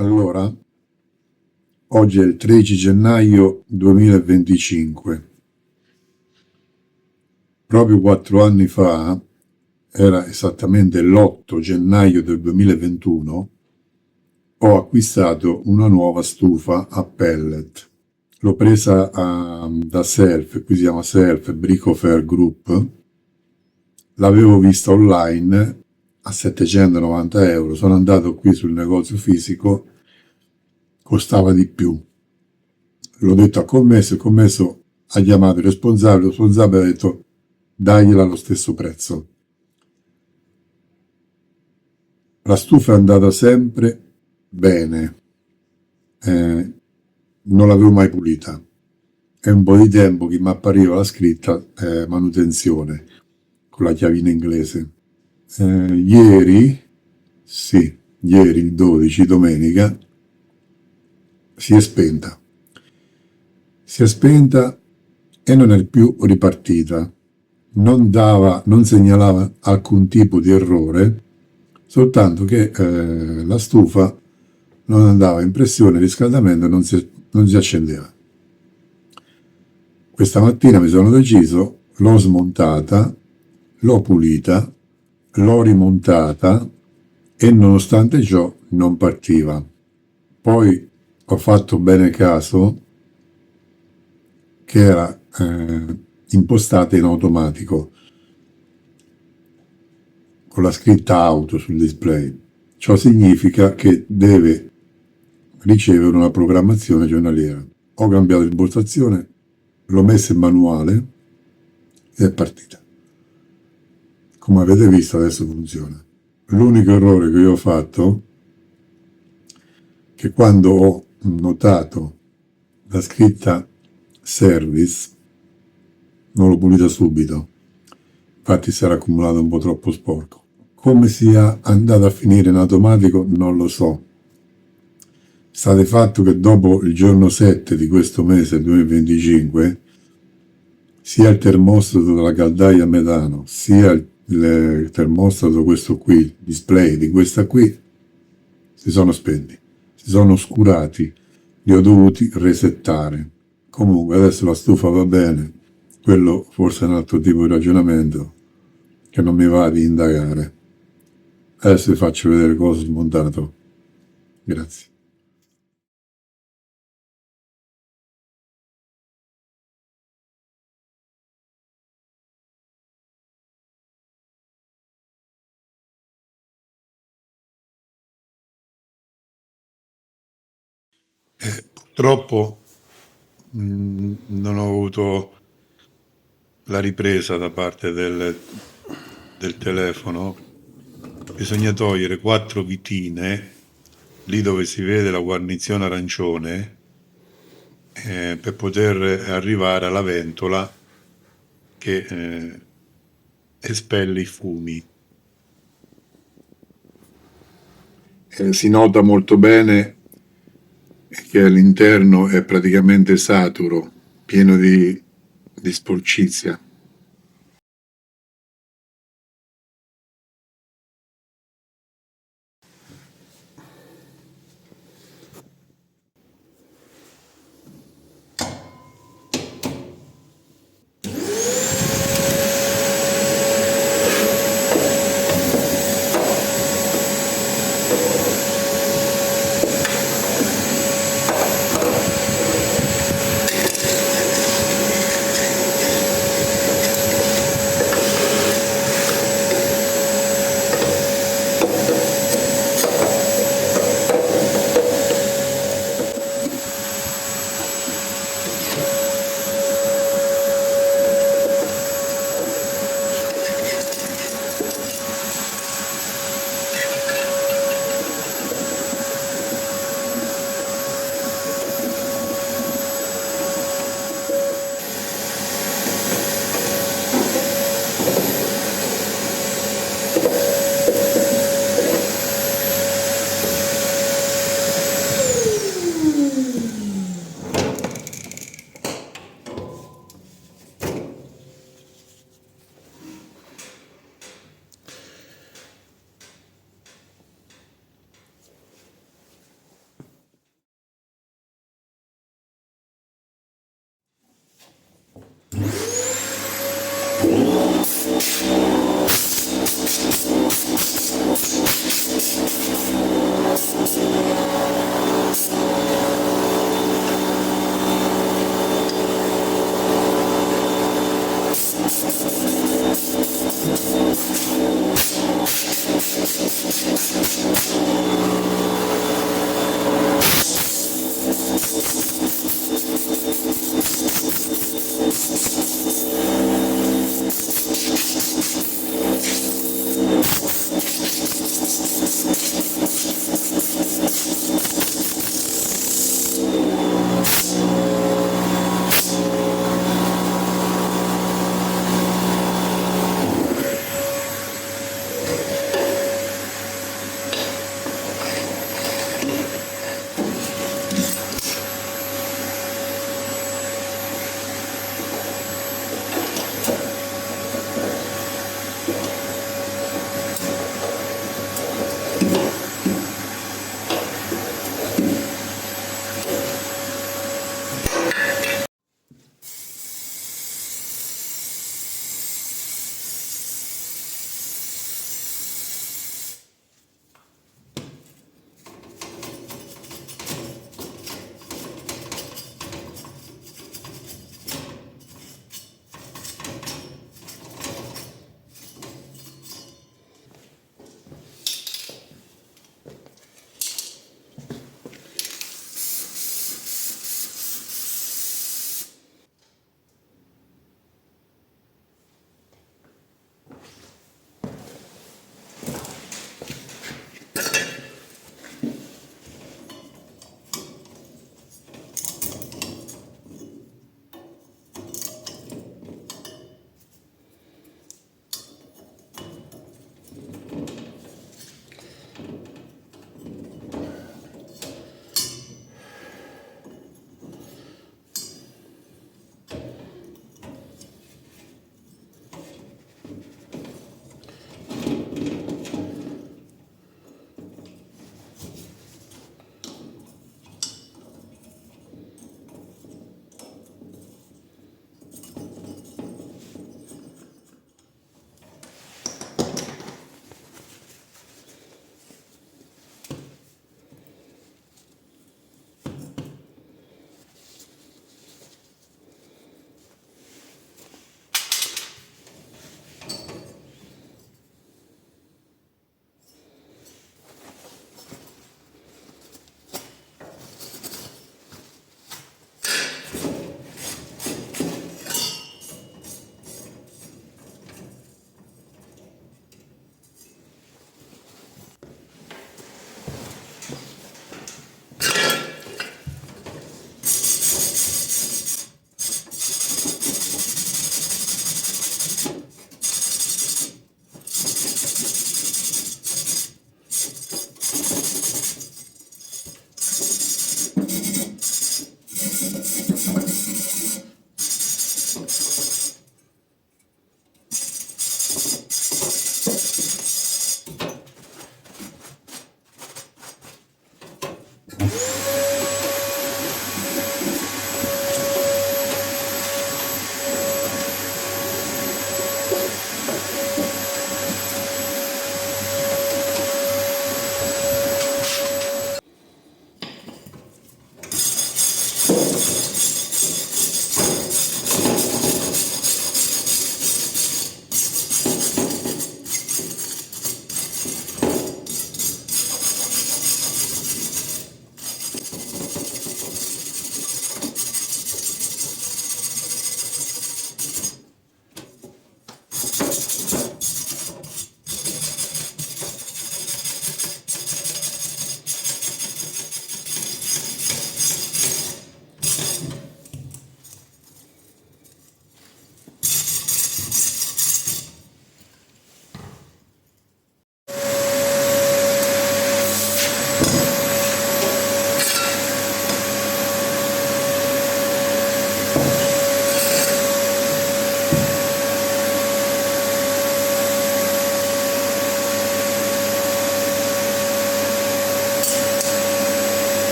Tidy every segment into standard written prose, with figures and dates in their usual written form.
Allora, oggi è il 13 gennaio 2025. Proprio 4 anni fa, era esattamente l'8 gennaio del 2021, ho acquistato una nuova stufa a pellet. L'ho presa da Self, qui si chiama Self Brico Fair Group. L'avevo vista online a 790 euro. Sono andato qui sul negozio fisico, costava di più. L'ho detto al commesso, il commesso ha chiamato il responsabile ha detto dagliela allo stesso prezzo. La stufa è andata sempre bene, non l'avevo mai pulita. È un po' di tempo che mi appariva la scritta manutenzione con la chiavina inglese. Ieri il 12, domenica, si è spenta. Si è spenta e non è più ripartita. Non segnalava alcun tipo di errore, soltanto che la stufa non andava in pressione, il riscaldamento non si accendeva. Questa mattina mi sono deciso, l'ho smontata, l'ho pulita, l'ho rimontata e nonostante ciò non partiva. Poi ho fatto bene caso che era impostata in automatico con la scritta auto sul display. Ciò significa che deve ricevere una programmazione giornaliera. Ho cambiato l'impostazione, l'ho messa in manuale ed è partita. Come avete visto adesso funziona. L'unico errore che io ho fatto è che quando ho notato la scritta service non l'ho pulita subito, infatti si era accumulato un po' troppo sporco. Come sia andato a finire in automatico non lo so. Sta di fatto che dopo il giorno 7 di questo mese 2025 sia il termostato della caldaia a metano sia il termostato questo qui, display di questa qui, si sono spenti, si sono oscurati, li ho dovuti resettare. Comunque adesso la stufa va bene, quello forse è un altro tipo di ragionamento che non mi va di indagare. Adesso vi faccio vedere cosa ho smontato. Grazie. Purtroppo non ho avuto la ripresa da parte del telefono. Bisogna togliere 4 vitine, lì dove si vede la guarnizione arancione, per poter arrivare alla ventola che espelle i fumi. Si nota molto bene che all'interno è praticamente saturo, pieno di sporcizia.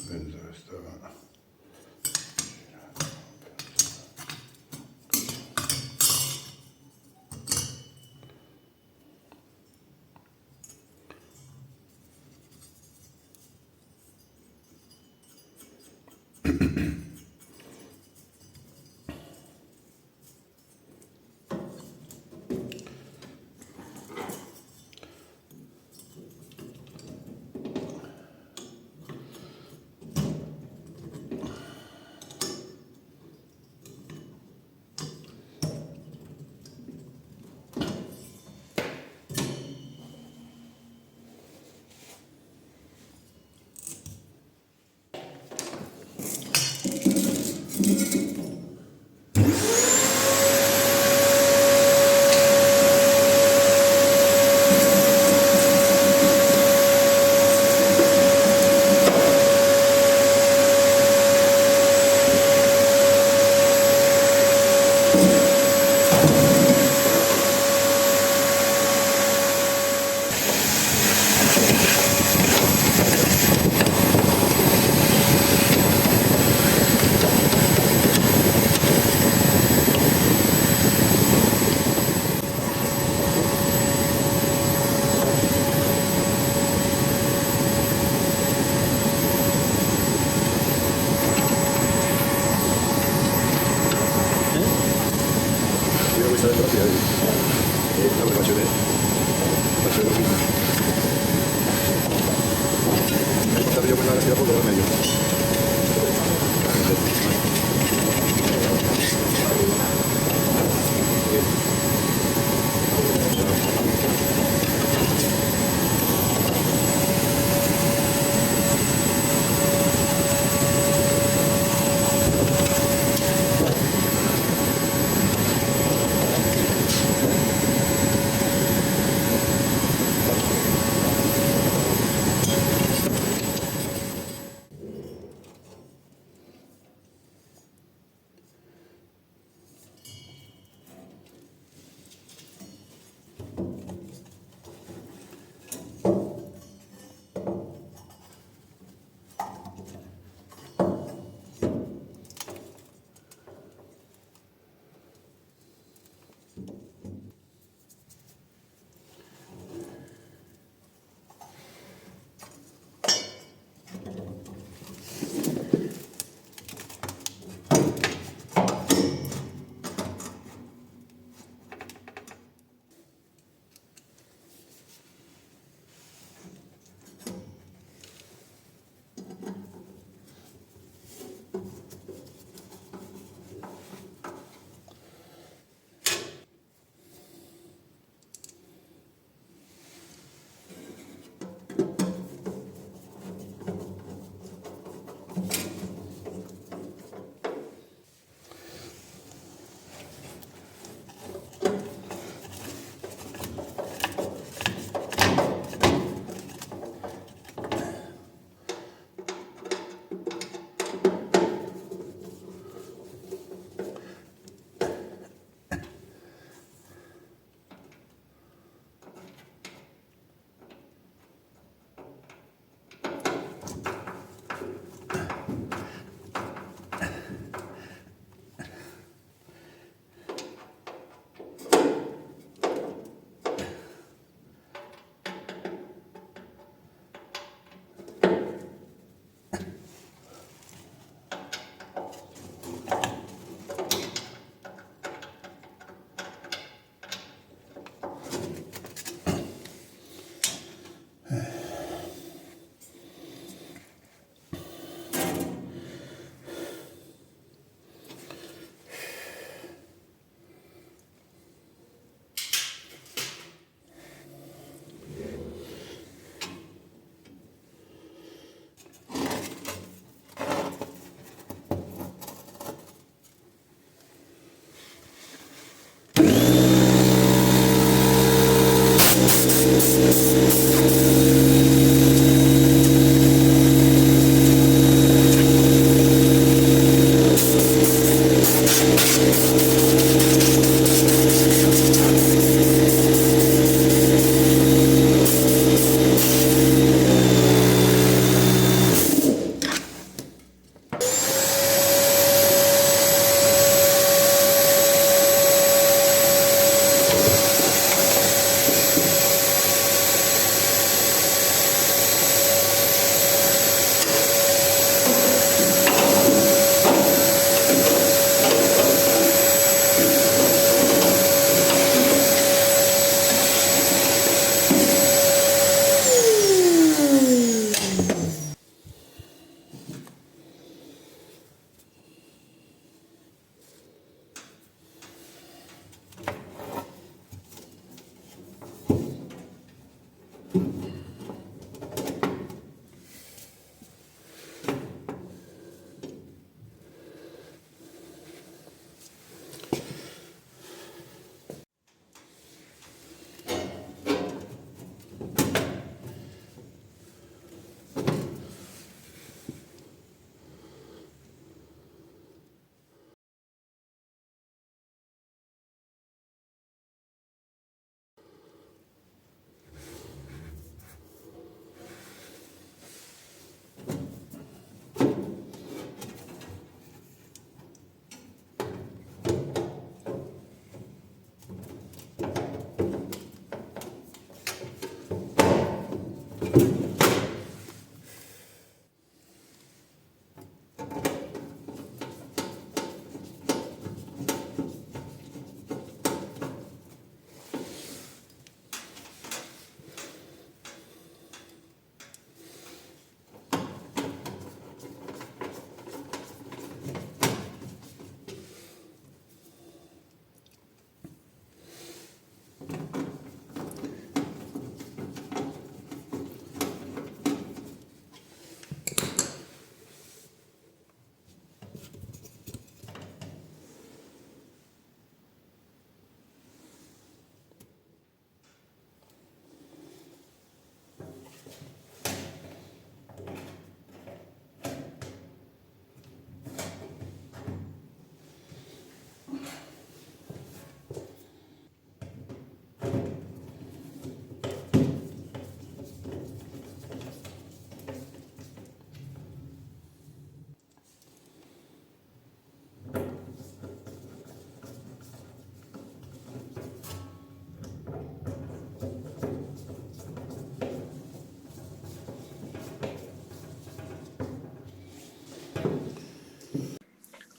Mentre stava...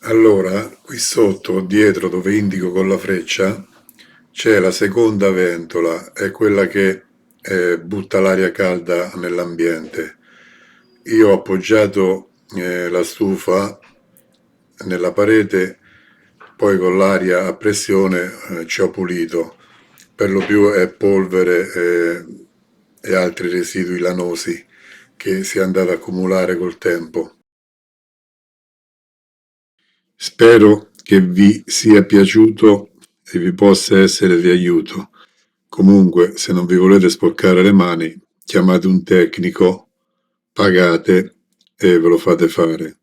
Allora, qui sotto, dietro dove indico con la freccia, c'è la seconda ventola, è quella che butta l'aria calda nell'ambiente. Io ho appoggiato la stufa nella parete, poi con l'aria a pressione ci ho pulito. Per lo più è polvere e altri residui lanosi che si è andato a accumulare col tempo. Spero che vi sia piaciuto e vi possa essere di aiuto. Comunque, se non vi volete sporcare le mani, chiamate un tecnico, pagate e ve lo fate fare.